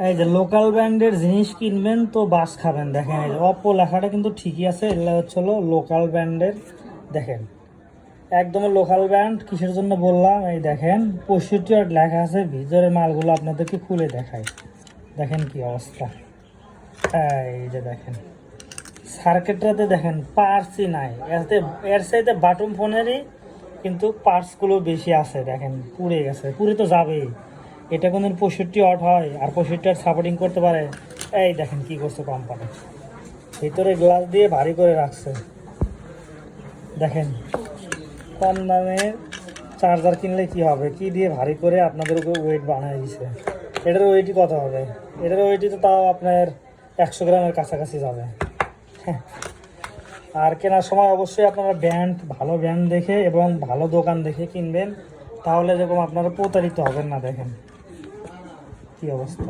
এই যে লোকাল ব্র্যান্ডের জিনিস কিনবেন তো বাস খাবেন। দেখেন এই যে অপো লেখাটা কিন্তু ঠিকই আছে, এগুলো হচ্ছে লোকাল ব্র্যান্ডের। দেখেন একদম লোকাল ব্র্যান্ড। কিসের জন্য বললাম, এই দেখেন 65 লেখা আছে, ভিতরের মালগুলো আপনাদেরকে খুলে দেখাই। দেখেন কি অবস্থা, এই যে দেখেন সার্কিটটাতে দেখেন পার্টসই নাই, এর চাইতে বাটন ফোনেরই কিন্তু পার্টসগুলো বেশি আছে। দেখেন পুড়ে গেছে, পুড়ে তো যাবেই। এটা কোনো 65 ওয়াট হয় আর 65 ওয়াট সাপোর্টিং করতে পারে? এই দেখেন কি করছে কোম্পানি, ভিতরে গ্লাস দিয়ে ভারী করে রাখছে। দেখেন কম দামে চার্জার কিনলে কি হবে, কি দিয়ে ভারী করে আপনাদের উপর ওয়েট বানিয়ে দিছে। এটার ওয়েটই কত হবে? এটার ওয়েটই তো তাও আপনার 100 গ্রামের কাছাকাছি যাবে। আর কেনার সময় অবশ্যই আপনারা ব্র্যান্ড, ভালো ব্র্যান্ড দেখে এবং ভালো দোকান দেখে কিনবেন, তাহলে যেরকম আপনারা প্রতারিত হবেন না। দেখেন কি অবস্থা।